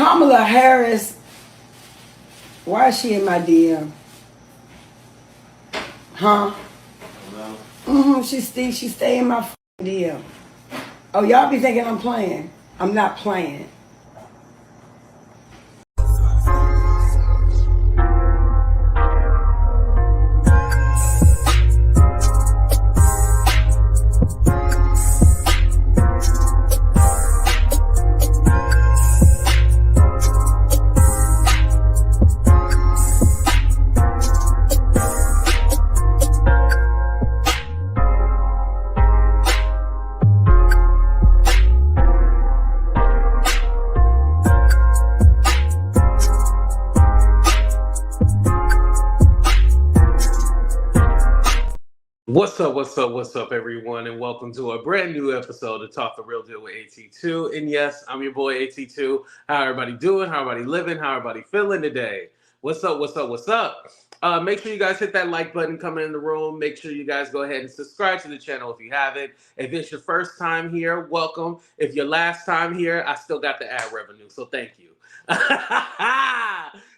Kamala Harris, why is she in my DM? Huh? She stay in my DM. Oh, y'all be thinking I'm playing. I'm not playing. What's up, everyone, and welcome to a brand new episode of Talk the Real Deal with AT2. And yes, I'm your boy AT2. How everybody doing? How everybody living? How everybody feeling today? What's up? Make sure you guys hit that like button coming in the room. Make sure you guys go ahead and subscribe to the channel if you haven't. If it's your first time here, welcome. If your last time here, I still got the ad revenue, so thank you.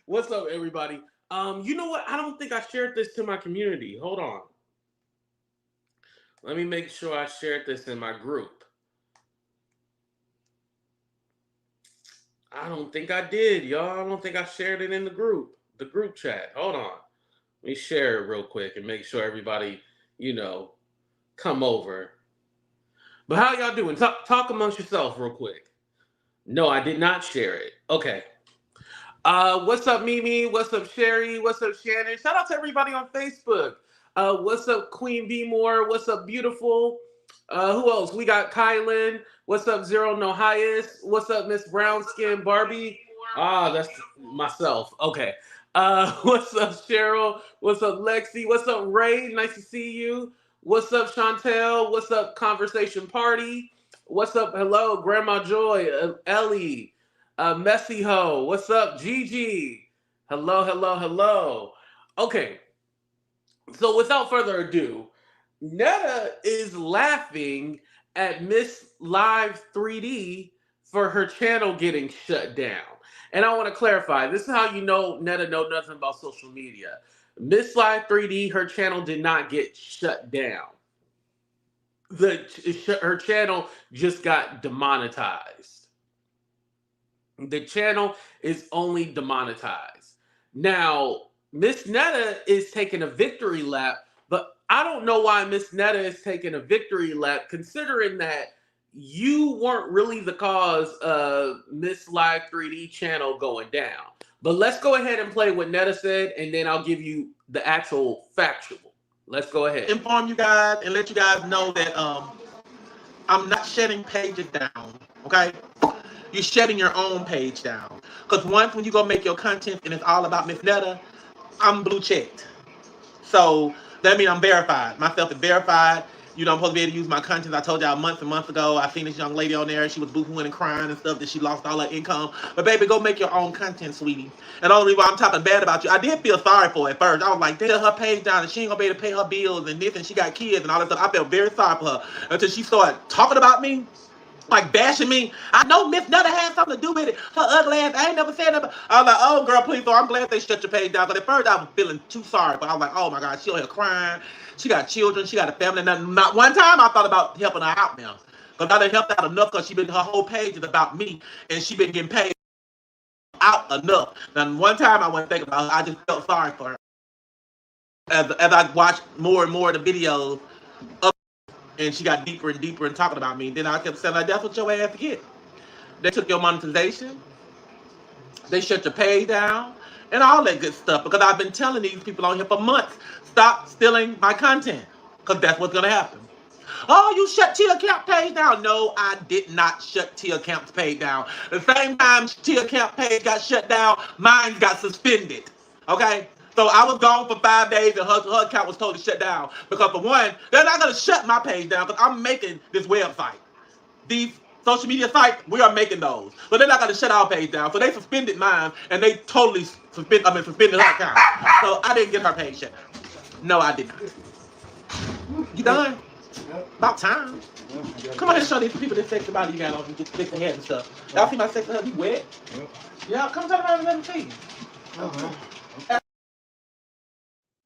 What's up, everybody? You know what? I don't think I shared this to my community. Hold on. Let me make sure I shared this in my group. I don't think I did, y'all. I don't think I shared it in the group chat. Hold on. Let me share it real quick and make sure everybody, come over. But how y'all doing? Talk amongst yourself real quick. No, I did not share it. Okay. What's up, Mimi? What's up, Sherry? What's up, Shannon? Shout out to everybody on Facebook. What's up, Queen B Moore? What's up, Beautiful? Who else? We got Kylan. What's up, Zero No Highest? What's up, Miss Brown Skin Barbie? That's myself. Okay. What's up, Cheryl? What's up, Lexi? What's up, Ray? Nice to see you. What's up, Chantel? What's up, Conversation Party? What's up? Hello, Grandma Joy, Ellie, Messy Ho. What's up, Gigi? Hello. Okay. So without further ado, Netta is laughing at Ms.LIVE 3D for her channel getting shut down. And I want to clarify, this is how you know Netta know nothing about social media. Ms.LIVE 3D, her channel did not get shut down. Her channel just got demonetized. The channel is only demonetized. Now, Miss Netta is taking a victory lap, but I don't know why Miss Netta is taking a victory lap, considering that you weren't really the cause of Ms.LIVE 3D channel going down. But let's go ahead and play what Netta said, and then I'll give you the actual factual. Let's go ahead. Inform you guys and let you guys know that I'm not shutting pages down, okay? You're shutting your own page down. Because once when you go make your content and it's all about Miss Netta, I'm blue checked. So that means I'm verified. Myself is verified. I'm supposed to be able to use my content. I told y'all months and months ago, I seen this young lady on there. She was boo-hooing and crying and stuff that she lost all her income. But baby, go make your own content, sweetie. And the only reason why I'm talking bad about you, I did feel sorry for her at first. I was like, tell her page down and she ain't gonna be able to pay her bills and this and she got kids and all that stuff. I felt very sorry for her until she started talking about me. Like bashing me. I know Miss Netta had something to do with it. Her ugly ass. I ain't never said that. I was like, oh girl, please. So I'm glad they shut your page down. But at first I was feeling too sorry. But I was like, oh my God, she on here crying. She got children. She got a family. Not one time I thought about helping her out now. Because I didn't help out enough because her whole page is about me. And she been getting paid out enough. Now one time I wasn't thinking about her. I just felt sorry for her. As I watched more and more of the videos of and she got deeper and deeper in talking about me. Then I kept saying, like, that's what your ass get. They took your monetization. They shut your pay down. And all that good stuff. Because I've been telling these people on here for months, stop stealing my content. Because that's what's going to happen. Oh, you shut Tia Kemp page down. No, I did not shut Tia Kemp's page down. The same time Tia Kemp page got shut down, mine got suspended. Okay? So I was gone for 5 days and her account was told to shut down. Because for one, they're not going to shut my page down because I'm making this website. These social media sites, we are making those. But they're not going to shut our page down. So they suspended mine and they totally suspended her account. So I didn't get her page shut down. No, I did not. You done? About time. Come on and show these people this sexy body you got on and get sexy head and stuff. Y'all see my sexy head? You wet? Yeah, come talk about it and let me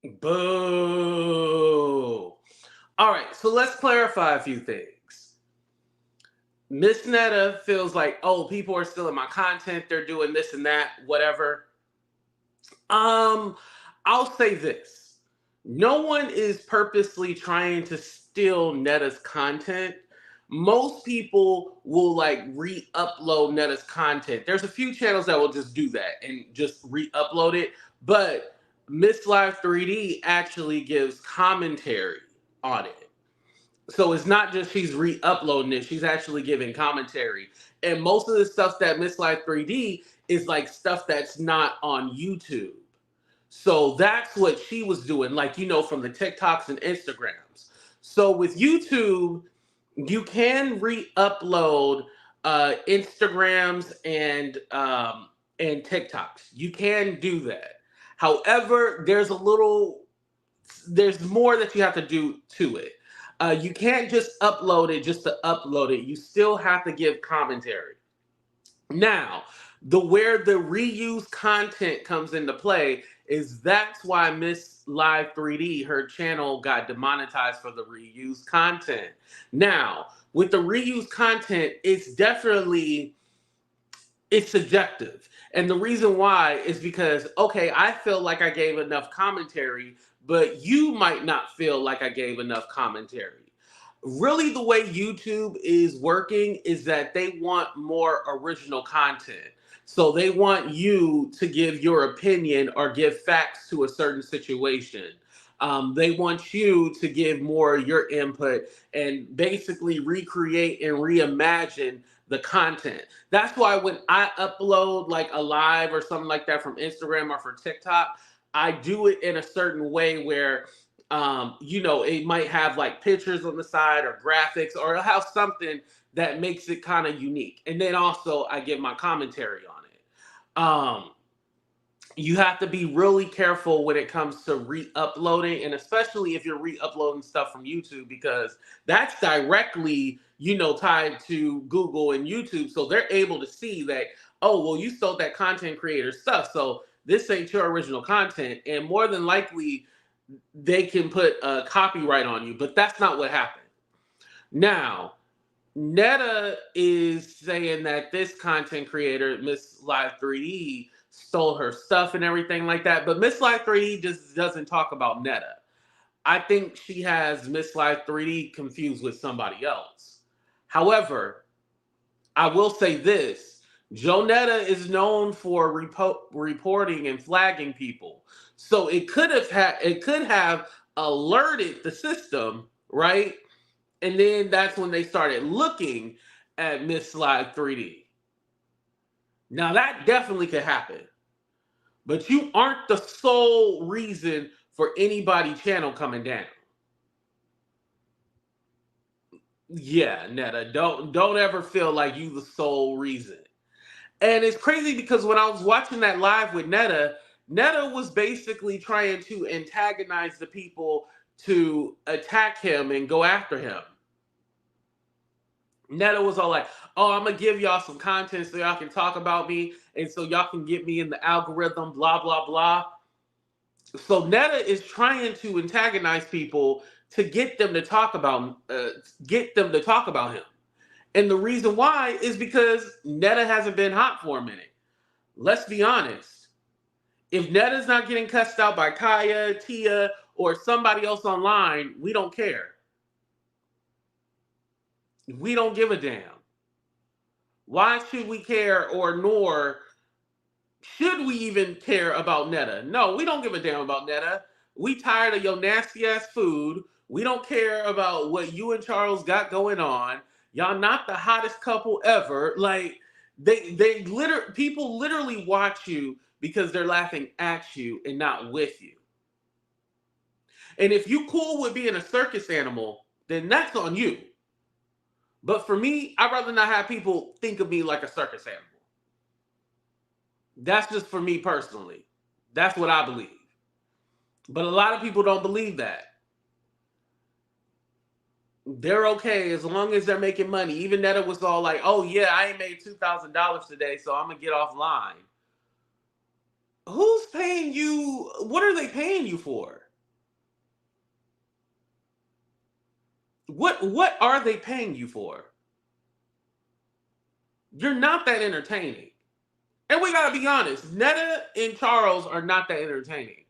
see. Boo. All right, so let's clarify a few things. Miss Netta feels like, oh, people are stealing my content, they're doing this and that, whatever. I'll say this. No one is purposely trying to steal Netta's content. Most people will like re-upload Netta's content. There's a few channels that will just do that and just re-upload it, but Ms.LIVE 3D actually gives commentary on it. So it's not just she's re-uploading it, she's actually giving commentary. And most of the stuff that Ms.LIVE 3D is like stuff that's not on YouTube. So that's what she was doing, like, you know, from the TikToks and Instagrams. So with YouTube, you can re-upload Instagrams and TikToks. You can do that. However, there's more that you have to do to it. You can't just upload it just to upload it. You still have to give commentary. Now, where the reused content comes into play is that's why Ms.LIVE 3D, her channel got demonetized for the reused content. Now, with the reused content, it's subjective. And the reason why is because, okay, I feel like I gave enough commentary, but you might not feel like I gave enough commentary. Really, the way YouTube is working is that they want more original content. So they want you to give your opinion or give facts to a certain situation. They want you to give more of your input and basically recreate and reimagine the content. That's why when I upload like a live or something like that from Instagram or for TikTok, I do it in a certain way where you know, it might have like pictures on the side or graphics, or it'll have something that makes it kind of unique. And then also I give my commentary on it. You have to be really careful when it comes to re-uploading, and especially if you're re-uploading stuff from YouTube, because that's directly, you know, tied to Google and YouTube. So they're able to see that, oh, well, you stole that content creator stuff, so this ain't your original content. And more than likely, they can put a copyright on you, but that's not what happened. Now, Netta is saying that this content creator, Ms.LIVE 3D, stole her stuff and everything like that, but Ms.LIVE 3D just doesn't talk about Netta. I think she has Ms.LIVE 3D confused with somebody else. However, I will say this. Joenetta is known for reporting and flagging people. So it could have alerted the system, right? And then that's when they started looking at Ms.LIVE 3D. Now that definitely could happen. But you aren't the sole reason for anybody channel coming down. Yeah, Netta, don't ever feel like you the sole reason. And it's crazy because when I was watching that live with Netta, Netta was basically trying to antagonize the people to attack him and go after him. Netta was all like, oh, I'm going to give y'all some content so y'all can talk about me and so y'all can get me in the algorithm, blah, blah, blah. So Netta is trying to antagonize people to get them to talk about him. And the reason why is because Netta hasn't been hot for a minute. Let's be honest. If Netta's not getting cussed out by Khia, Tia, or somebody else online, we don't care. We don't give a damn. Why should we care, or nor should we even care about Netta? No, we don't give a damn about Netta. We tired of your nasty ass food. We don't care about what you and Charles got going on. Y'all not the hottest couple ever. Like people literally watch you because they're laughing at you and not with you. And if you cool with being a circus animal, then that's on you. But for me, I'd rather not have people think of me like a circus animal. That's just for me personally. That's what I believe. But a lot of people don't believe that. They're okay as long as they're making money. Even Netta was all like, "Oh yeah, I ain't made $2,000 today, so I'm gonna get offline." Who's paying you? What are they paying you for? What are they paying you for? You're not that entertaining. And we gotta be honest, Netta and Charles are not that entertaining.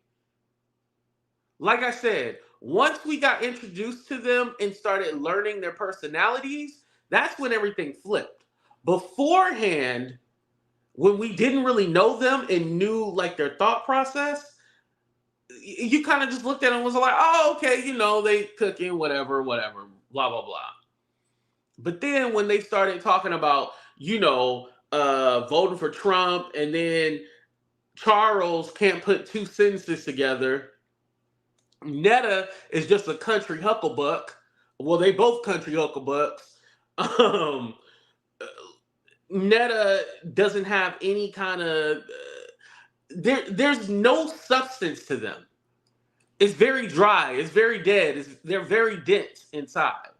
Like I said, once we got introduced to them and started learning their personalities, that's when everything flipped. Beforehand, when we didn't really know them and knew like their thought process, you kind of just looked at them and was like, oh, okay, you know, they cooking, whatever, blah, blah, blah. But then when they started talking about, you know, voting for Trump, and then Charles can't put two sentences together. Netta is just a country hucklebuck. Well, they both country hucklebucks. Um, Netta doesn't have any kind of there's no substance to them. It's very dry. It's very dead. They're very dense inside.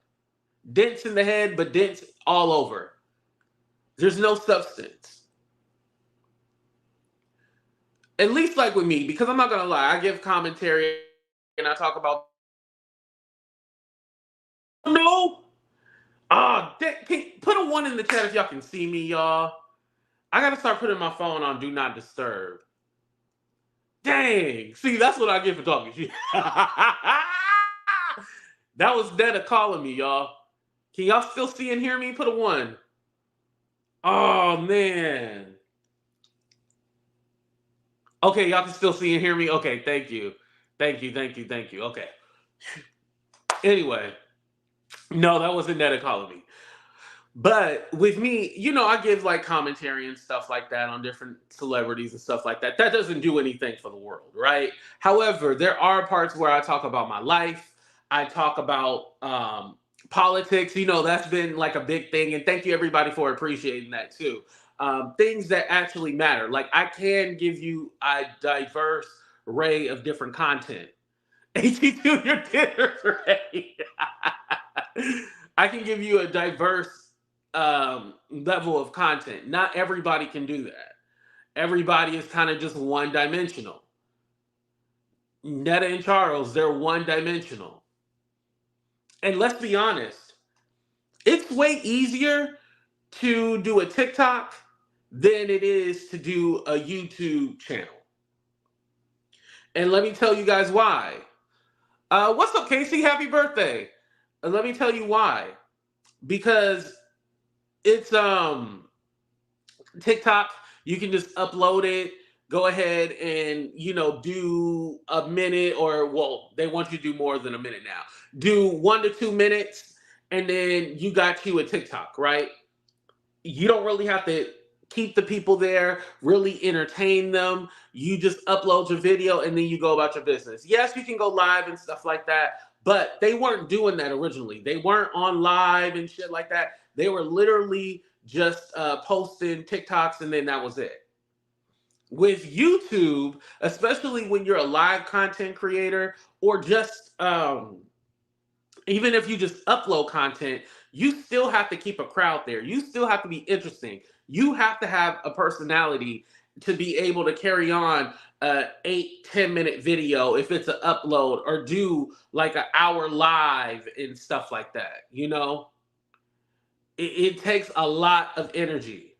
Dense in the head, but dense all over. There's no substance. At least like with me, because I'm not gonna lie, I give commentary and I talk about no. Put a 1 in the chat if y'all can see me, y'all. I gotta start putting my phone on Do Not Disturb. Dang. See, that's what I get for talking shit. That was Netta calling me, y'all. Can y'all still see and hear me? Put a 1. Oh, man. Okay, y'all can still see and hear me? Okay, thank you. Thank you. Okay. Anyway. No, that wasn't Netta calling me. But with me, you know, I give like commentary and stuff like that on different celebrities and stuff like that. That doesn't do anything for the world, right? However, there are parts where I talk about my life. I talk about politics. You know, that's been like a big thing. And thank you everybody for appreciating that too. Things that actually matter. Like I can give you a diverse array of different content. 82, your dinner's ready. I can give you a diverse level of content. Not everybody can do that. Everybody is kind of just one dimensional. Netta and Charles, they're one dimensional. And let's be honest, it's way easier to do a TikTok than it is to do a YouTube channel. And let me tell you guys why. What's up, Casey? Happy birthday. Let me tell you why. Because it's TikTok, you can just upload it, go ahead and, you know, do a minute, or well, they want you to do more than a minute now. Do 1 to 2 minutes, and then you got you a TikTok, right? You don't really have to keep the people there, really entertain them. You just upload your video and then you go about your business. Yes, you can go live and stuff like that, but they weren't doing that originally. They weren't on live and shit like that. They were literally just posting TikToks, and then that was it. With YouTube, especially when you're a live content creator, or just even if you just upload content, you still have to keep a crowd there. You still have to be interesting. You have to have a personality to be able to carry on a 8-10 minute video if it's an upload, or do like an hour live and stuff like that. You know, it takes a lot of energy.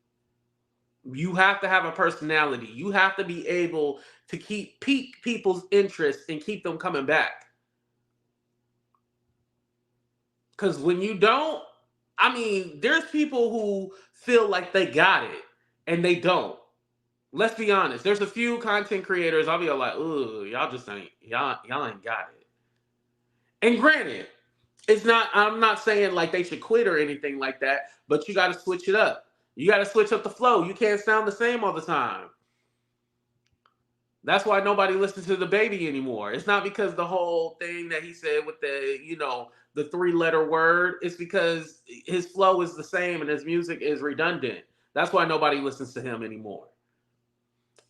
You have to have a personality. You have to be able to pique people's interest and keep them coming back. Because when you don't, I mean, there's people who feel like they got it and they don't. Let's be honest. There's a few content creators, I'll be like, ooh, y'all ain't got it. And granted, I'm not saying like they should quit or anything like that, but you got to switch it up. You got to switch up the flow. You can't sound the same all the time. That's why nobody listens to the baby anymore. It's not because the whole thing that he said with the, you know, the 3-letter word. It's because his flow is the same and his music is redundant. That's why nobody listens to him anymore.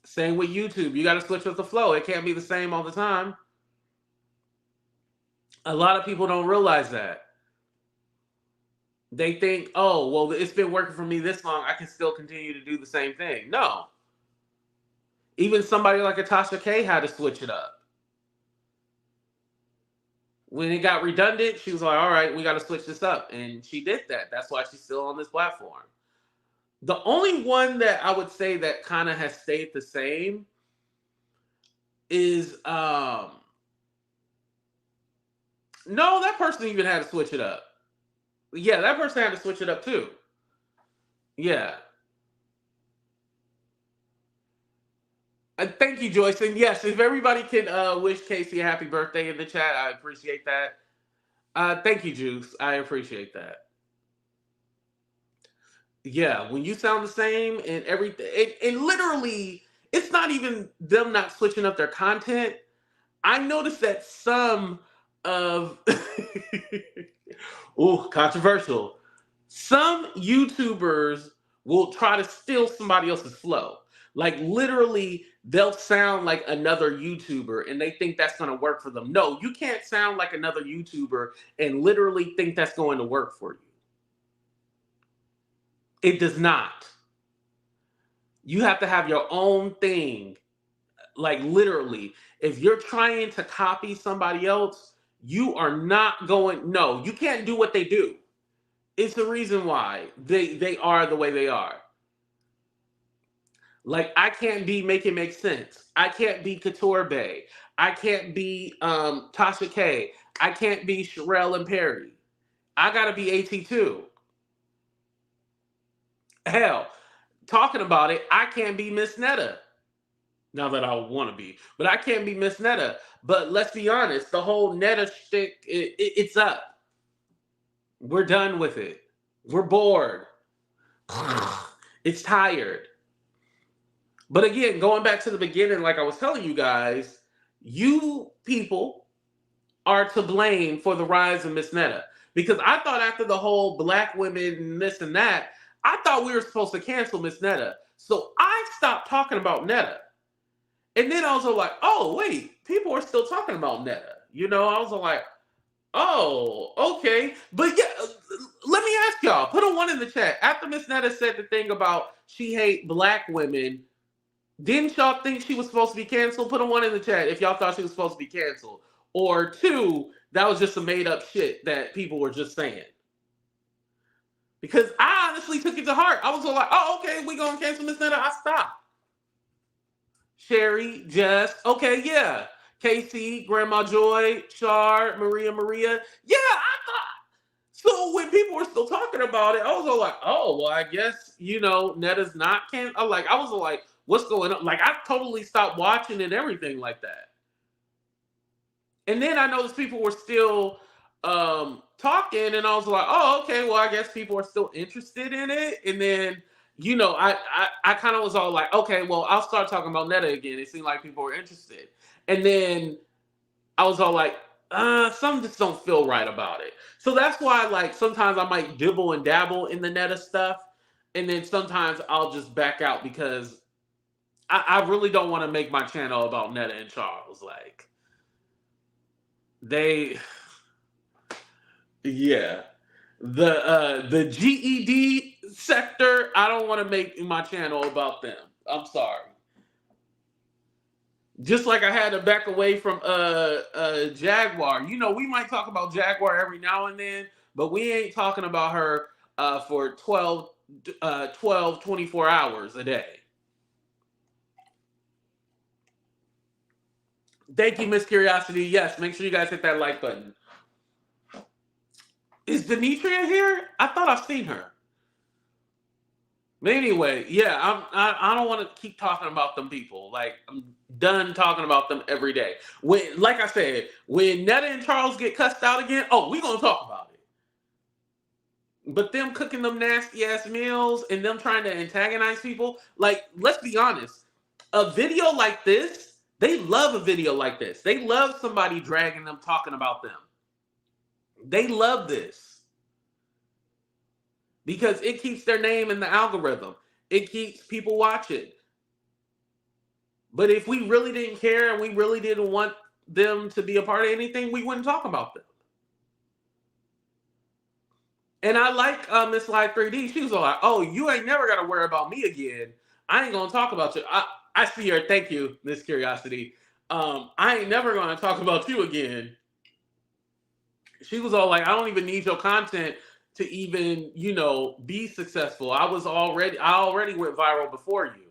Same with YouTube. You got to switch up the flow. It can't be the same all the time. A lot of people don't realize that. They think, oh, well, it's been working for me this long, I can still continue to do the same thing. No. Even somebody like a Tasha K had to switch it up. When it got redundant, she was like, all right, we got to switch this up. And she did that. That's why she's still on this platform. The only one that I would say that kind of has stayed the same is, no, that person even had to switch it up. Yeah, that person had to switch it up too. Yeah. Thank you, Joyce. And yes, if everybody can wish Casey a happy birthday in the chat, I appreciate that. Thank you, Juice. I appreciate that. Yeah, when you sound the same and everything, and literally, it's not even them not switching up their content. I noticed that some of, ooh, controversial. Some YouTubers will try to steal somebody else's flow. Like literally, they'll sound like another YouTuber and they think that's going to work for them. No, you can't sound like another YouTuber and literally think that's going to work for you. It does not. You have to have your own thing. Like literally, if you're trying to copy somebody else, you are not going, no, you can't do what they do. It's the reason why they are the way they are. Like, I can't be Make It Make Sense. I can't be Couture Bay. I can't be Tasha K. I can't be Sherelle and Perry. I gotta be AT2. Hell, talking about it, I can't be Miss Netta. Now that I want to be. But I can't be Miss Netta. But let's be honest, the whole Netta shtick, it's up. We're done with it. We're bored. It's tired. But again, going back to the beginning, like I was telling you guys, you people are to blame for the rise of Miss Netta. Because I thought after the whole black women and this and that, I thought we were supposed to cancel Miss Netta. So I stopped talking about Netta. And then I was like, oh, wait, people are still talking about Netta. You know, I was like, oh, okay. But yeah, let me ask y'all, put a 1 in the chat. After Miss Netta said the thing about she hate black women, didn't y'all think she was supposed to be canceled? Put a 1 in the chat if y'all thought she was supposed to be canceled. Or 2, that was just some made up shit that people were just saying. Because I honestly took it to heart. I was like, oh, okay, we gonna cancel Miss Netta. I stopped. Sherry, Jess, okay, yeah. Casey, Grandma Joy, Char, Maria. Yeah, I thought. So when people were still talking about it, I was all like, oh, well, I guess, you know, Netta's not canceled. I was like, what's going on? Like, I totally stopped watching and everything like that. And then I noticed people were still talking, and I was like, oh, okay, well, I guess people are still interested in it. And then, you know, I kind of was all like, okay, well, I'll start talking about Netta again. It seemed like people were interested. And then I was all like, some just don't feel right about it. So that's why, like, sometimes I might dibble and dabble in the Netta stuff. And then sometimes I'll just back out because I really don't want to make my channel about Netta and Charles. Like, yeah. The GED sector, I don't want to make my channel about them. I'm sorry. Just like I had to back away from Jaguar. You know, we might talk about Jaguar every now and then, but we ain't talking about her for 24 hours a day. Thank you, Miss Curiosity. Yes, make sure you guys hit that like button. Is Denitria here? I thought I've seen her. But anyway, yeah, I don't want to keep talking about them people. Like, I'm done talking about them every day. When, like I said, when Netta and Charles get cussed out again, oh, we gonna talk about it. But them cooking them nasty ass meals and them trying to antagonize people, like, let's be honest. A video like this, they love a video like this. They love somebody dragging them, talking about them. They love this. Because it keeps their name in the algorithm. It keeps people watching. But if we really didn't care and we really didn't want them to be a part of anything, we wouldn't talk about them. And I like Ms.LIVE 3D. She was all like, oh, you ain't never got to worry about me again. I ain't going to talk about you. I see her. Thank you, Miss Curiosity. I ain't never going to talk about you again. She was all like, I don't even need your content to even, you know, be successful. I already went viral before you.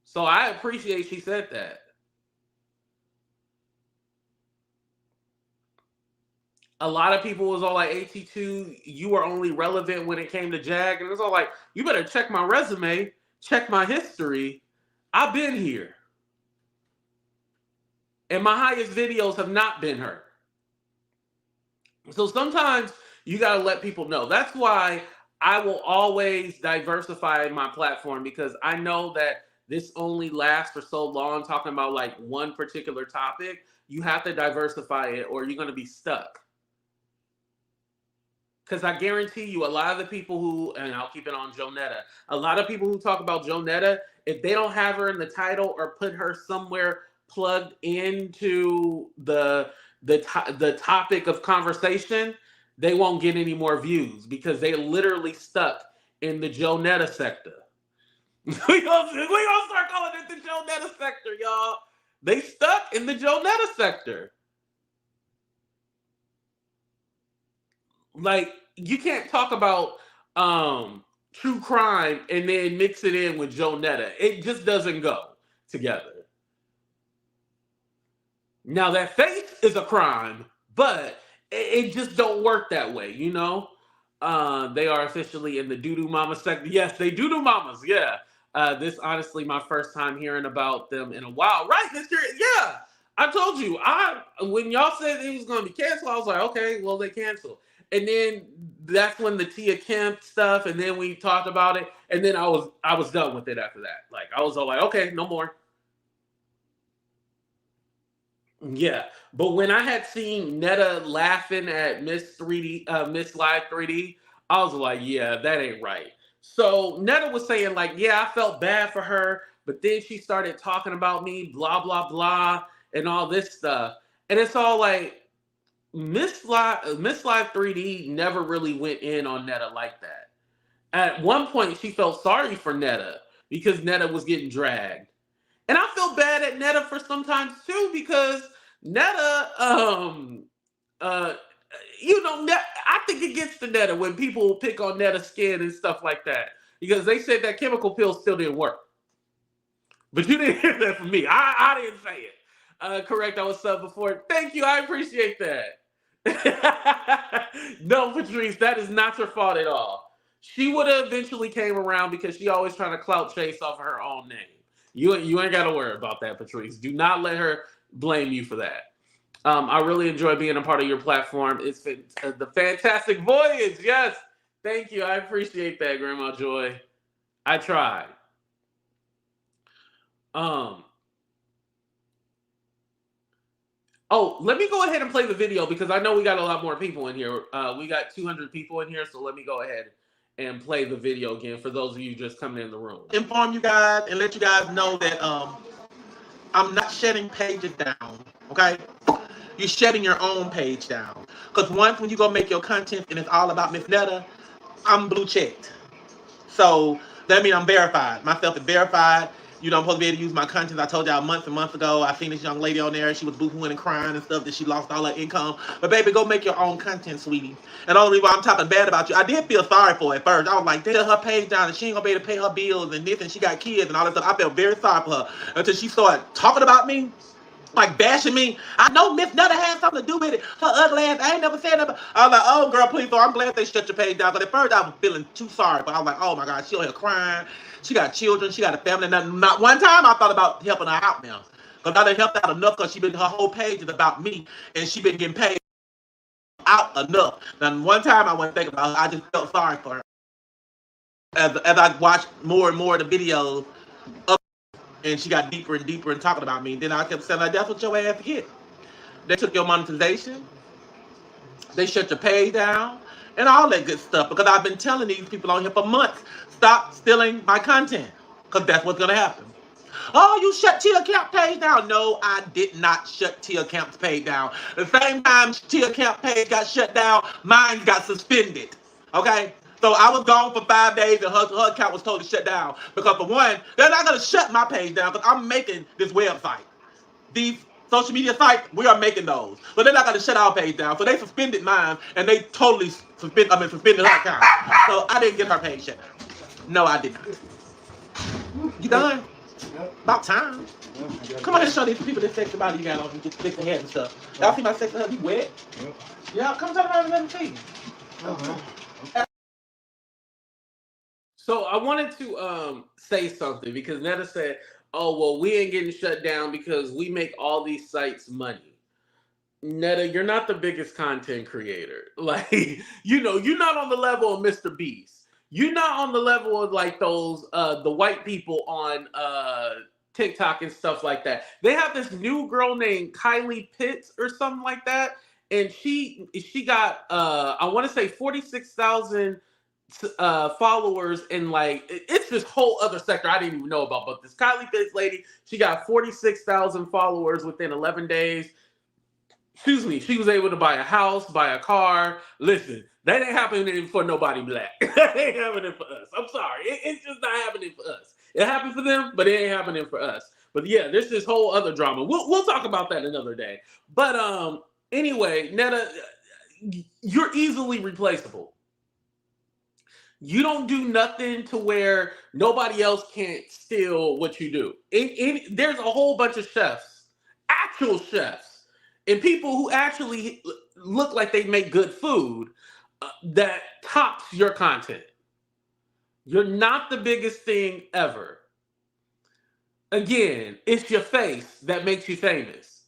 So I appreciate she said that. A lot of people was all like, AT2, you were only relevant when it came to Jag. And it was all like, you better check my resume, check my history. I've been here. And my highest videos have not been her. So sometimes you got to let people know. That's why I will always diversify my platform, because I know that this only lasts for so long, talking about like one particular topic. You have to diversify it or you're going to be stuck. Because I guarantee you, a lot of the people who, and I'll keep it on Joenetta, a lot of people who talk about Joenetta, if they don't have her in the title or put her somewhere plugged into the topic of conversation, they won't get any more views because they literally stuck in the Joenetta sector. we gonna start calling it the Joenetta sector, y'all. They stuck in the Joenetta sector. Like, you can't talk about true crime and then mix it in with Joenetta. It just doesn't go together. Now, that faith is a crime, but it just don't work that way, you know? They are officially in the doo-doo mama sector. Yes, they doo-doo mamas, yeah. This honestly my first time hearing about them in a while. Right, this year, yeah. I told you, when y'all said it was going to be canceled, I was like, okay, well, they canceled. And then that's when the Tia Kemp stuff, and then we talked about it, and then I was done with it after that. Like, I was all like, okay, no more. Yeah, but when I had seen Netta laughing at Ms.LIVE 3D, I was like, yeah, that ain't right. So Netta was saying like, yeah, I felt bad for her, but then she started talking about me, blah blah blah, and all this stuff, and it's all like, Ms.LIVE 3D never really went in on Netta like that. At one point, she felt sorry for Netta because Netta was getting dragged. And I feel bad at Netta for sometimes too, because Netta, you know, I think it gets to Netta when people pick on Netta's skin and stuff like that, because they said that chemical pill still didn't work. But you didn't hear that from me. I didn't say it. Correct, I was subbed before. Thank you, I appreciate that. No, Patrice, that is not your fault at all. She would have eventually came around because she always trying to clout chase off of her own name. You ain't got to worry about that, Patrice. Do not let her blame you for that. I really enjoy being a part of your platform. It's the fantastic voyage. Yes, thank you. I appreciate that, Grandma Joy. I tried. Oh, let me go ahead and play the video because I know we got a lot more people in here. We got 200 people in here, so let me go ahead and play the video again for those of you just coming in the room. Inform you guys and let you guys know that I'm not shutting pages down, okay? You're shutting your own page down. Because once when you go make your content and it's all about Miss Netta, I'm blue checked. So that means I'm verified. Myself is verified. You know, I'm supposed to be able to use my content. I told y'all months and months ago, I seen this young lady on there. She was boo-hooing and crying and stuff that she lost all her income. But baby, go make your own content, sweetie. And the only reason why I'm talking bad about you, I did feel sorry for her at first. I was like, shut her page down and she ain't gonna be able to pay her bills and this, and she got kids and all that stuff. I felt very sorry for her until she started talking about me, like bashing me. I know Miss Netta had something to do with it. Her ugly ass. I ain't never said that. I was like, oh girl, please. So I'm glad they shut your page down. But at first I was feeling too sorry. But I was like, oh my God, she on here crying. She got children. She got a family. Not one time I thought about helping her out now. Because I didn't help out enough because her whole page is about me. And she been getting paid out enough. Now one time I wasn't thinking about her. I just felt sorry for her. As I watched more and more of the videos of, and she got deeper and deeper in talking about me. Then I kept saying, like, that's what your ass get. They took your monetization. They shut your page down. And all that good stuff. Because I've been telling these people on here for months, stop stealing my content. Because that's what's going to happen. Oh, you shut Tia Kemp page down? No, I did not shut Tia Kemp's page down. The same time Tia Kemp page got shut down, mine got suspended. Okay? So I was gone for 5 days and her account was totally shut down. Because for one, they're not going to shut my page down because I'm making this website. These social media sites, we are making those. But they're not going to shut our page down. So they suspended mine and they totally suspended her account. So I didn't get her page shut down. No, I did not. You done? About time. Come on and show these people this sexy body you got on and get sexy hair and stuff. Y'all see my sexy hair? Be wet? Yeah, come talk about it and let me see. So I wanted to say something because Netta said, oh, well, we ain't getting shut down because we make all these sites money. Netta, you're not the biggest content creator. Like, you know, you're not on the level of Mr. Beast. You're not on the level of like those the white people on TikTok and stuff like that. They have this new girl named Kylie Pitts or something like that, and she got I want to say 46,000 followers, and like it's this whole other sector I didn't even know about. But this Kylie Pitts lady, she got 46,000 followers within 11 days. Excuse me, she was able to buy a house, buy a car. Listen, that ain't happening for nobody black. That ain't happening for us. I'm sorry. It's just not happening for us. It happened for them, but it ain't happening for us. But yeah, there's this whole other drama. We'll talk about that another day. But anyway, Netta, you're easily replaceable. You don't do nothing to where nobody else can't steal what you do. There's a whole bunch of chefs, actual chefs, and people who actually look like they make good food that tops your content. You're not the biggest thing ever. Again, it's your face that makes you famous.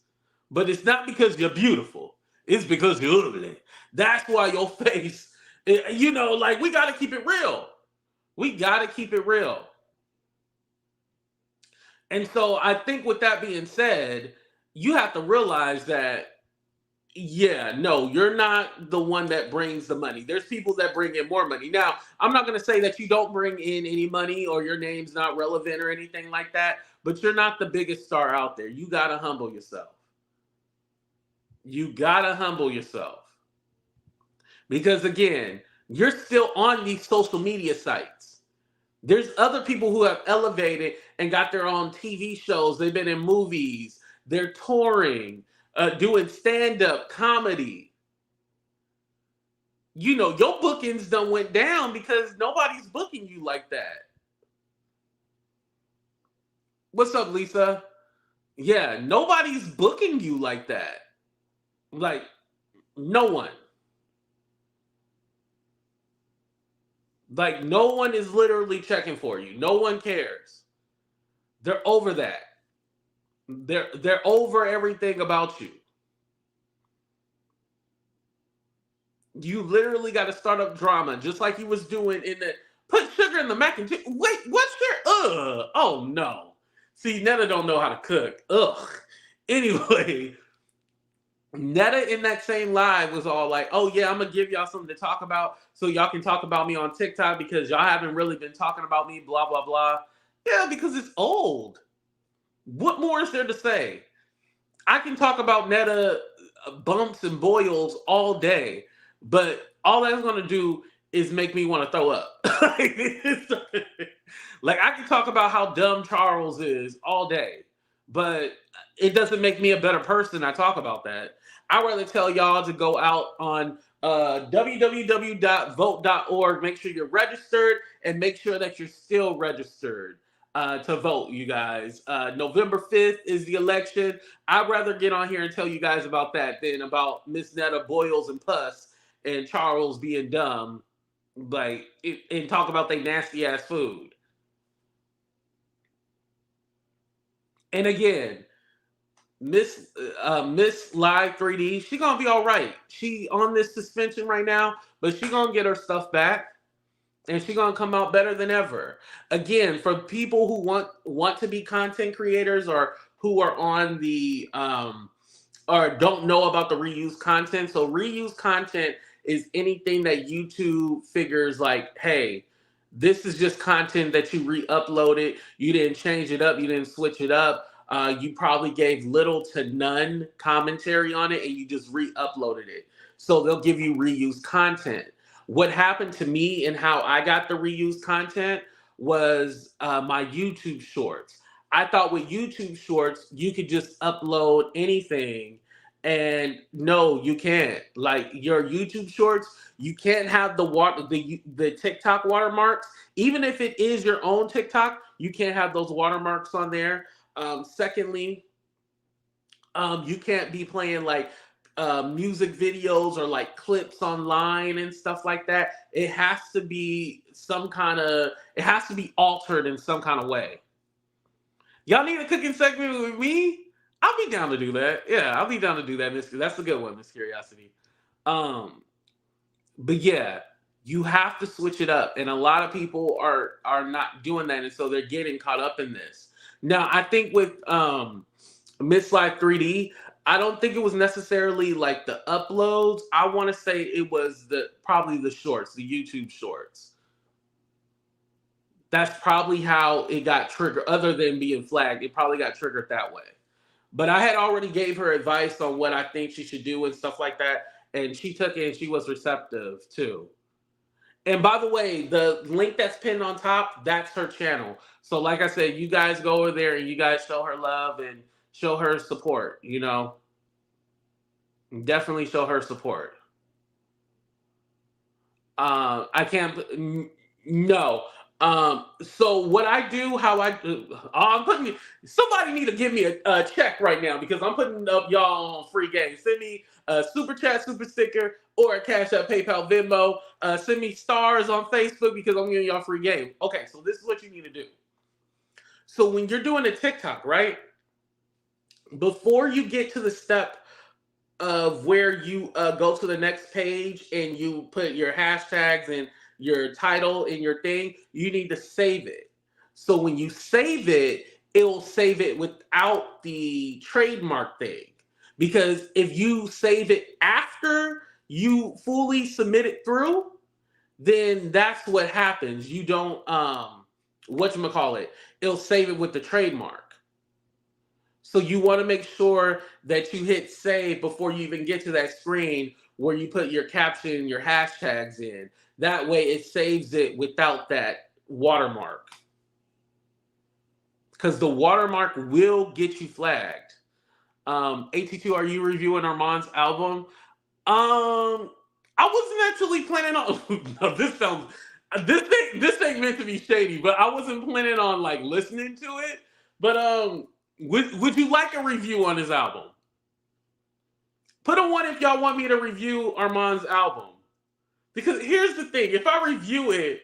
But it's not because you're beautiful. It's because you're ugly. That's why your face, you know, like we got to keep it real. We got to keep it real. And so I think with that being said, you have to realize that, yeah, no, you're not the one that brings the money. There's people that bring in more money. Now, I'm not going to say that you don't bring in any money or your name's not relevant or anything like that, but you're not the biggest star out there. You got to humble yourself. You got to humble yourself. Because again, you're still on these social media sites. There's other people who have elevated and got their own TV shows. They've been in movies. They're touring, doing stand-up comedy. You know, your bookings done went down because nobody's booking you like that. What's up, Lisa? Yeah, nobody's booking you like that. Like, no one. Like, no one is literally checking for you. No one cares. They're over that. They're over everything about you. You literally got to start up drama, just like he was doing in the put sugar in the mac and cheese. Wait, what's your oh no. See, Netta don't know how to cook. Ugh. Anyway, Netta in that same live was all like, oh yeah, I'm gonna give y'all something to talk about so y'all can talk about me on TikTok because y'all haven't really been talking about me, blah, blah, blah. Yeah, because it's old. What more is there to say? I can talk about Netta bumps and boils all day, but all that's going to do is make me want to throw up. Like, I can talk about how dumb Charles is all day, but it doesn't make me a better person. I talk about that. I'd rather tell y'all to go out on www.vote.org. Make sure you're registered and make sure that you're still registered to vote, you guys. November 5th is the election. I'd rather get on here and tell you guys about that than about Miss Netta boils and pus and Charles being dumb, like, and talk about their nasty ass food. And again, Ms.LIVE 3D, she gonna be all right. She on this suspension right now, but she gonna get her stuff back. And she's gonna come out better than ever. Again, for people who want to be content creators or who are on the or don't know about the reused content. So reused content is anything that YouTube figures like, hey, This is just content that you re-uploaded. You didn't change it up. You didn't switch it up. You probably gave little to none commentary on it, and you just re-uploaded it. So they'll give you reused content. What happened to me and how I got the reused content was my YouTube shorts. I thought with YouTube shorts, you could just upload anything. And no, you can't. Like your YouTube shorts, you can't have the TikTok watermarks. Even if it is your own TikTok, you can't have those watermarks on there. Secondly, you can't be playing like music videos or like clips online and stuff like that. It has to be it has to be altered in some kind of way. Y'all need a cooking segment with me? I'll be down to do that. Yeah, I'll be down to do that, Miss. That's a good one, Miss Curiosity. But yeah, you have to switch it up, and a lot of people are not doing that, and so they're getting caught up in this. Now, I think with Ms.LIVE 3D, I don't think it was necessarily like the uploads. I want to say it was probably the shorts, the YouTube shorts. That's probably how it got triggered. Other than being flagged, it probably got triggered that way. But I had already gave her advice on what I think she should do and stuff like that. And she took it and she was receptive too. And by the way, the link that's pinned on top, that's her channel. So like I said, you guys go over there and you guys show her love and show her support, you know. Definitely show her support. I can't, no. So what I do, I'm putting, somebody need to give me a check right now because I'm putting up y'all on free game. Send me a super chat, super sticker, or a Cash App, PayPal, Venmo. Send me stars on Facebook because I'm giving y'all free game. Okay, so this is what you need to do. So when you're doing a TikTok, right? Before you get to the step of where you go to the next page and you put your hashtags and your title in your thing, you need to save it. So when you save it, it will save it without the trademark thing. Because if you save it after you fully submit it through, then that's what happens. You don't, whatchamacallit, it'll save it with the trademark. So you want to make sure that you hit save before you even get to that screen where you put your caption, your hashtags in. That way it saves it without that watermark. Because the watermark will get you flagged. AT2, are you reviewing Armand's album? I wasn't actually planning on. No, this ain't meant to be shady, but I wasn't planning on like listening to it. But would you like a review on his album? Put a 1 if y'all want me to review Armand's album. Because here's the thing, if I review it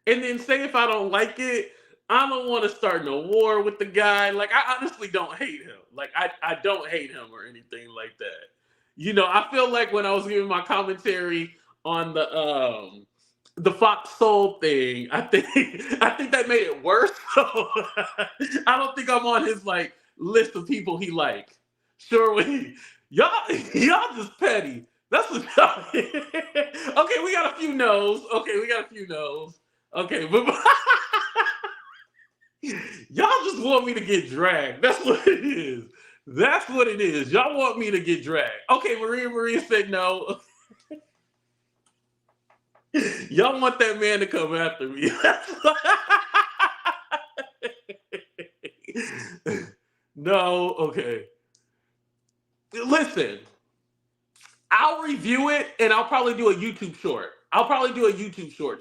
and then say if I don't like it, I don't want to start no war with the guy. Like, I honestly don't hate him. Like, I don't hate him or anything like that. You know, I feel like when I was giving my commentary on the Fox Soul thing, I think that made it worse. So I don't think I'm on his like list of people he like. Sure, y'all just petty. That's what y'all. Okay, we got a few no's. Okay, but y'all just want me to get dragged. That's what it is. Y'all want me to get dragged. Okay, Maria said no. Y'all want that man to come after me. No, okay. Listen, I'll review it and I'll probably do a YouTube short.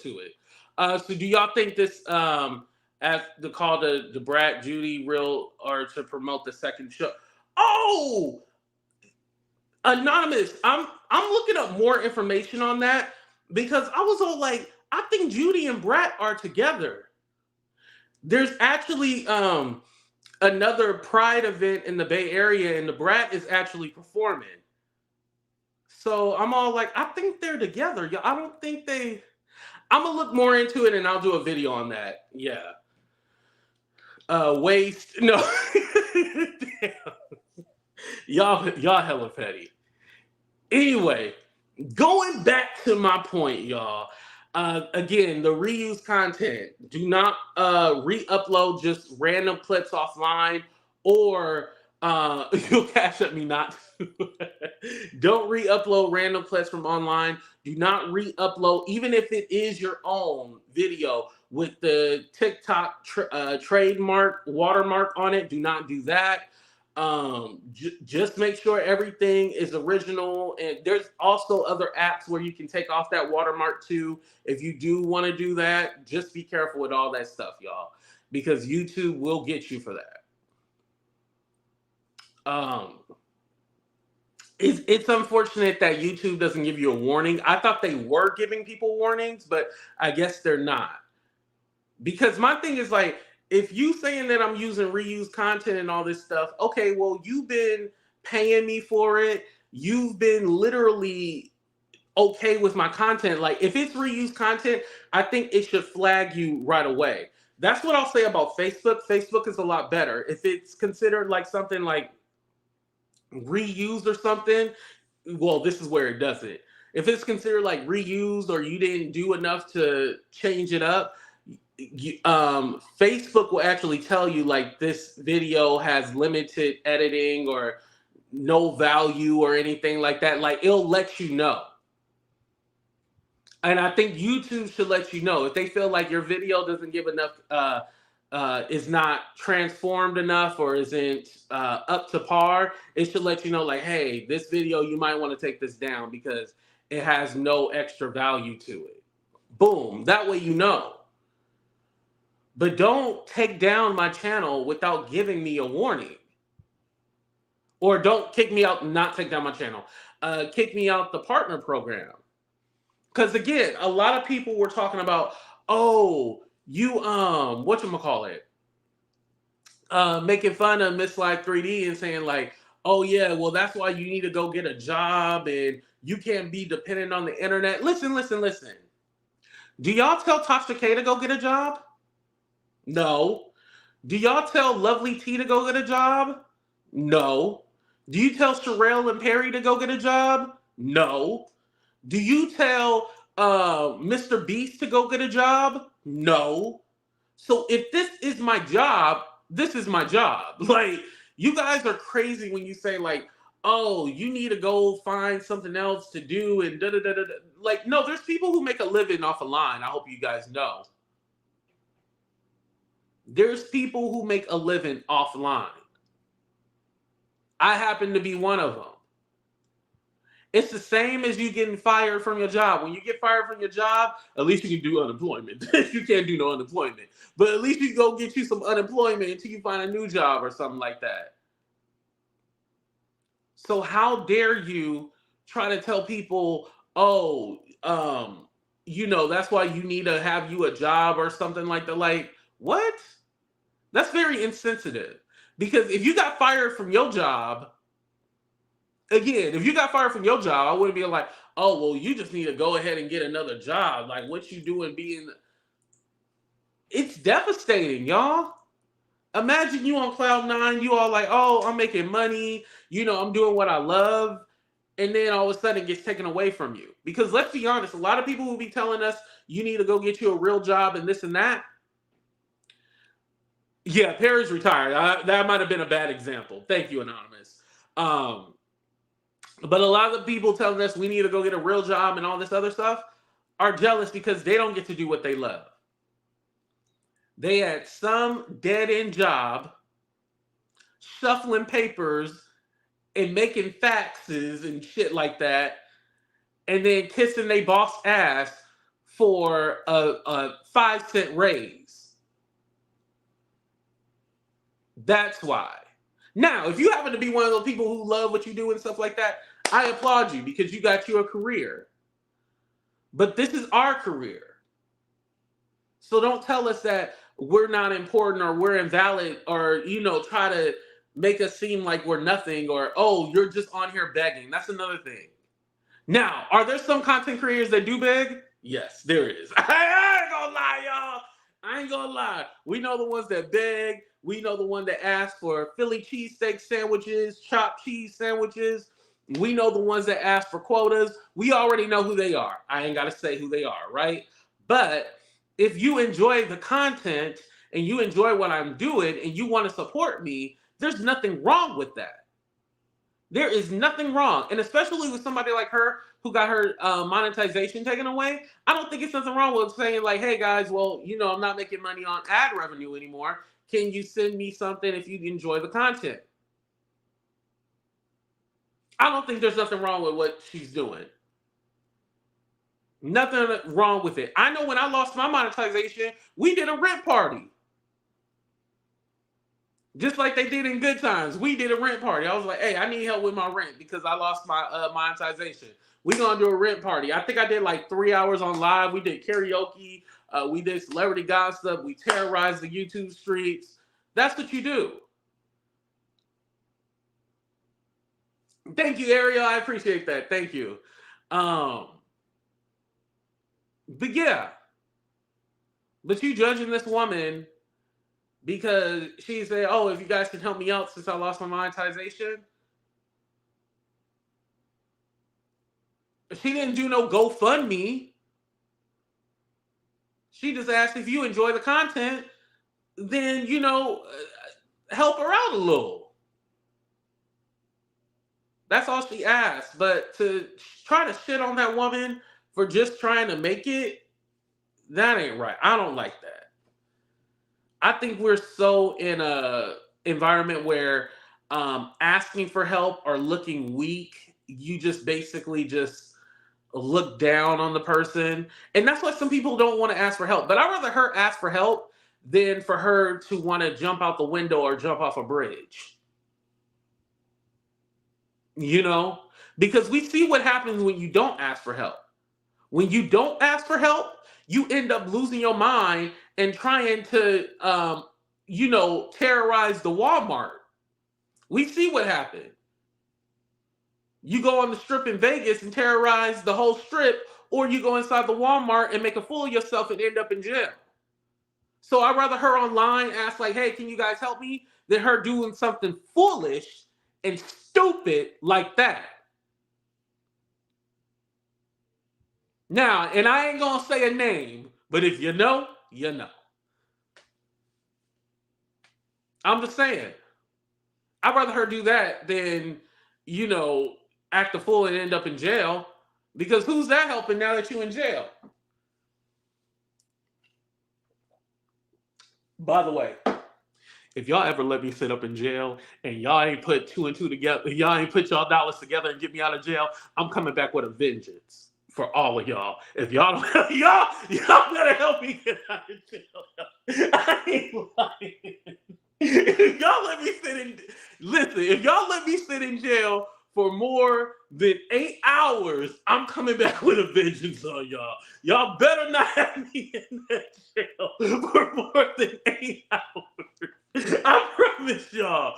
To it. So do y'all think this as the call to Brad, Judy, Real, or to promote the second show? Oh, Anonymous, I'm looking up more information on that because I was all like, I think Judy and Brat are together. There's actually another Pride event in the Bay Area, and the Brat is actually performing. So I'm all like, I think they're together. I don't think they. I'm gonna look more into it, and I'll do a video on that. Yeah. Waste. No. Damn. Y'all hella petty. Anyway, going back to my point, y'all. Again, the reuse content. Do not re-upload just random clips offline, or you'll cash at me not to. Don't re-upload random clips from online. Do not re-upload, even if it is your own video with the TikTok trademark watermark on it. Do not do that. Just make sure everything is original. And there's also other apps where you can take off that watermark too. If you do want to do that, just be careful with all that stuff, y'all, because YouTube will get you for that. It's unfortunate that YouTube doesn't give you a warning. I thought they were giving people warnings, but I guess they're not. Because my thing is like, if you saying that I'm using reused content and all this stuff, okay, well, you've been paying me for it. You've been literally okay with my content. Like, if it's reused content, I think it should flag you right away. That's what I'll say about Facebook. Facebook is a lot better. If it's considered like something like reused or something, well, this is where it does it. If it's considered like reused or you didn't do enough to change it up, Facebook will actually tell you like this video has limited editing or no value or anything like that. Like, it'll let you know. And I think YouTube should let you know if they feel like your video doesn't give enough, is not transformed enough or isn't up to par. It should let you know, like, hey, this video, you might want to take this down because it has no extra value to it. Boom. That way you know. But don't take down my channel without giving me a warning. Or don't kick me out, not take down my channel. Kick me out the partner program. Because again, a lot of people were talking about, oh, you whatchamacallit, making fun of Ms.LIVE 3D and saying like, oh yeah, well that's why you need to go get a job and you can't be dependent on the internet. Listen. Do y'all tell Tasha K to go get a job? No. Do y'all tell Lovely T to go get a job? No. Do you tell Sherelle and Perry to go get a job? No. Do you tell Mr. Beast to go get a job? No. So if this is my job, this is my job. Like, you guys are crazy when you say like, oh, you need to go find something else to do and da da da da. Like, no, there's people who make a living off a line. I hope you guys know. There's people who make a living offline. I happen to be one of them. It's the same as you getting fired from your job. When you get fired from your job, at least you can do unemployment. You can't do no unemployment. But at least you go get you some unemployment until you find a new job or something like that. So how dare you try to tell people, oh, that's why you need to have you a job or something like that. Like, what? That's very insensitive. Because if you got fired from your job, again, if you got fired from your job, I wouldn't be like, oh, well, you just need to go ahead and get another job. Like, what you doing being... It's devastating, y'all. Imagine you on cloud nine, you all like, oh, I'm making money, I'm doing what I love, and then all of a sudden it gets taken away from you. Because let's be honest, a lot of people will be telling us, you need to go get you a real job and this and that. Yeah, Perry's retired. That might have been a bad example. Thank you, Anonymous. But a lot of the people telling us we need to go get a real job and all this other stuff are jealous because they don't get to do what they love. They had some dead-end job, shuffling papers and making faxes and shit like that, and then kissing their boss ass for a 5-cent raise. That's why. Now, if you happen to be one of those people who love what you do and stuff like that, I applaud you because you got you a career. But this is our career. So don't tell us that we're not important or we're invalid or, try to make us seem like we're nothing or, oh, you're just on here begging. That's another thing. Now, are there some content creators that do beg? Yes, there is. I ain't gonna lie, y'all. I ain't gonna lie. We know the ones that beg. We know the one that ask for Philly cheesesteak sandwiches, chopped cheese sandwiches. We know the ones that ask for quotas. We already know who they are. I ain't got to say who they are, right? But if you enjoy the content and you enjoy what I'm doing and you want to support me, there's nothing wrong with that. There is nothing wrong. And especially with somebody like her who got her monetization taken away, I don't think it's nothing wrong with saying like, hey guys, well, you know, I'm not making money on ad revenue anymore. Can you send me something if you enjoy the content? I don't think there's nothing wrong with what she's doing. Nothing wrong with it. I know when I lost my monetization, we did a rent party. Just like they did in good times. We did a rent party. I was like, hey, I need help with my rent because I lost my monetization. We're going to do a rent party. I think I did like 3 hours on live. We did karaoke. We did celebrity gossip. We terrorized the YouTube streets. That's what you do. Thank you, Ariel. I appreciate that. Thank you. But yeah. But you judging this woman because she said, oh, if you guys can help me out since I lost my monetization. She didn't do no GoFundMe. She just asked if you enjoy the content, then, you know, help her out a little. That's all she asked. But to try to shit on that woman for just trying to make it, that ain't right. I don't like that. I think we're so in a environment where asking for help or looking weak, you just basically just look down on the person. And that's why some people don't want to ask for help. But I'd rather her ask for help than for her to want to jump out the window or jump off a bridge. You know? Because we see what happens when you don't ask for help. When you don't ask for help, you end up losing your mind and trying to, you know, terrorize the Walmart. We see what happened. You go on the strip in Vegas and terrorize the whole strip, or you go inside the Walmart and make a fool of yourself and end up in jail. So I'd rather her online ask like, hey, can you guys help me? Than her doing something foolish and stupid like that. Now, and I ain't gonna say a name, but if you know, you know. I'm just saying. I'd rather her do that than, you know, act a fool and end up in jail. Because who's that helping now that you're in jail? By the way, if y'all ever let me sit up in jail and y'all ain't put 2 and 2 together, y'all ain't put y'all dollars together and get me out of jail, I'm coming back with a vengeance for all of y'all. If y'all don't, y'all better help me get out of jail. I ain't lying. If y'all let me if y'all let me sit in jail for more than 8 hours, I'm coming back with a vengeance on y'all. Y'all better not have me in that jail for more than 8 hours. I promise y'all.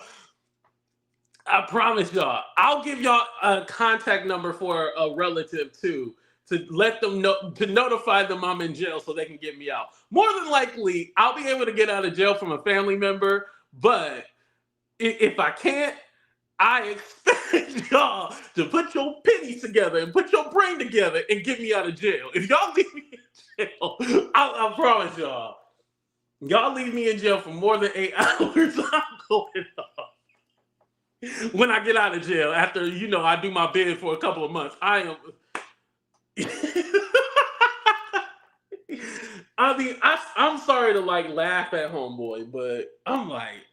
I promise y'all. I'll give y'all a contact number for a relative too, to let them know, to notify them I'm in jail so they can get me out. More than likely, I'll be able to get out of jail from a family member, but if I can't, I expect y'all to put your pennies together and put your brain together and get me out of jail. If y'all leave me in jail, I promise y'all, y'all leave me in jail for more than 8 hours, I'm going off. When I get out of jail, after, you know, I do my bid for a couple of months, I am... I mean, I'm sorry to like laugh at homeboy, but I'm like,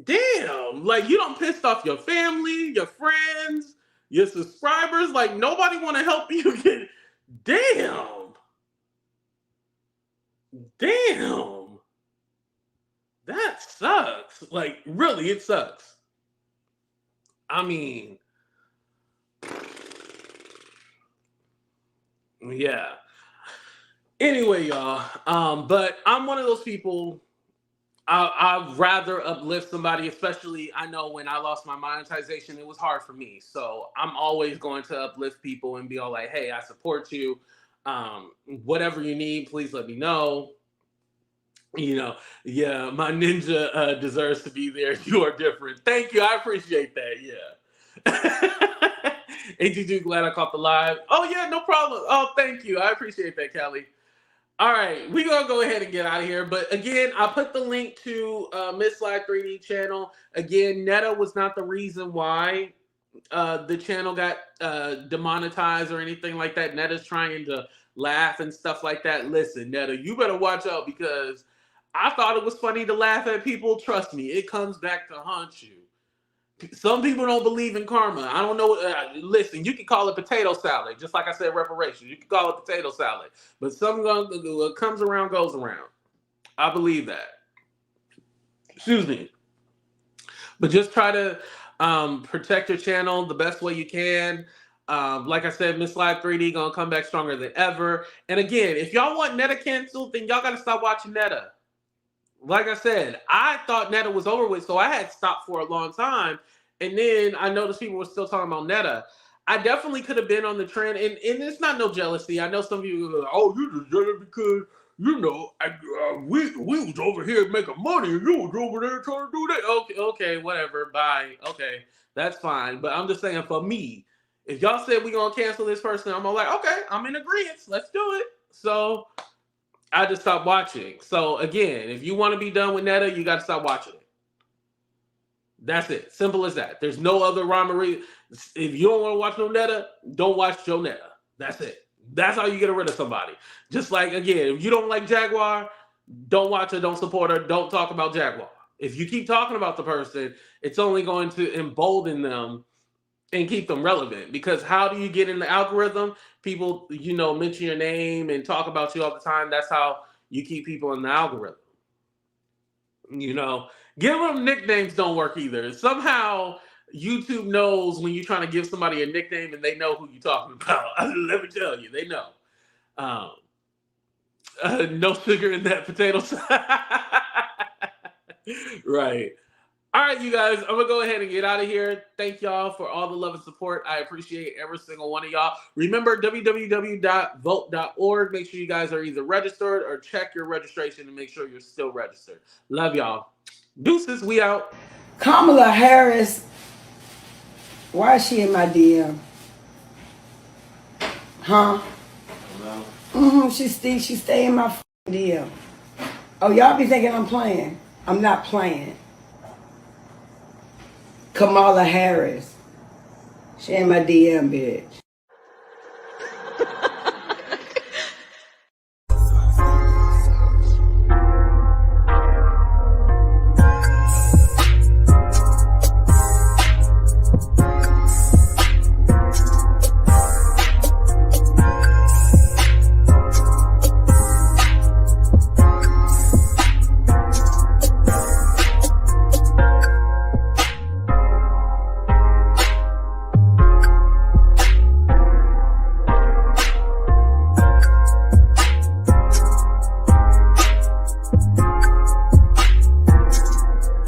damn, like you don't pissed off your family, your friends, your subscribers. Like nobody want to help you get. Damn, that sucks. Like really, it sucks. I mean, yeah. Anyway, y'all, but I'm one of those people, I'd rather uplift somebody, especially I know when I lost my monetization, it was hard for me. So I'm always going to uplift people and be all like, hey, I support you. Whatever you need, please let me know. You know, yeah, my ninja deserves to be there. You are different. Thank you. I appreciate that. Yeah. ATG, glad I caught the live. Oh, yeah, no problem. Oh, thank you. I appreciate that, Kelly. All right, we're gonna go ahead and get out of here. But again, I put the link to Ms.LIVE 3D channel. Again, Netta was not the reason why the channel got demonetized or anything like that. Netta's trying to laugh and stuff like that. Listen, Netta, you better watch out because I thought it was funny to laugh at people. Trust me, it comes back to haunt you. Some people don't believe in karma. I don't know. Listen, you can call it potato salad, just like I said, reparations. You can call it potato salad, but what comes around goes around. I believe that. Excuse me. But just try to protect your channel the best way you can. Like I said, Ms.LIVE 3D gonna come back stronger than ever. And again, if y'all want Netta canceled, then y'all gotta stop watching Netta. Like I said, I thought Netta was over with, so I had stopped for a long time. And then I noticed people were still talking about Netta. I definitely could have been on the trend, and it's not no jealousy. I know some of you are like, oh, you just jealous because, we was over here making money, and you was over there trying to do that. Okay, whatever, bye. Okay, that's fine. But I'm just saying, for me, if y'all said we gonna cancel this person, I'm like, okay, I'm in agreement. Let's do it. So I just stopped watching. So again, if you want to be done with Netta, you got to stop watching it. That's it. Simple as that. There's no other rhyme or reason. If you don't want to watch no Netta, don't watch Joenetta. That's it. That's how you get rid of somebody. Just like, again, if you don't like Jaguar, don't watch her, don't support her, don't talk about Jaguar. If you keep talking about the person, it's only going to embolden them and keep them relevant. Because how do you get in the algorithm? People, mention your name and talk about you all the time. That's how you keep people in the algorithm. Giving them nicknames don't work either. Somehow YouTube knows when you're trying to give somebody a nickname and they know who you're talking about. Let me tell you, they know. No sugar in that potato salad. Right. All right, you guys, I'm going to go ahead and get out of here. Thank y'all for all the love and support. I appreciate every single one of y'all. Remember, www.vote.org. Make sure you guys are either registered or check your registration and make sure you're still registered. Love y'all. Deuces, we out. Kamala Harris, why is she in my DM? Huh? Hello? She stay in my DM. Oh, y'all be thinking I'm playing. I'm not playing. Kamala Harris. She in my DM, bitch.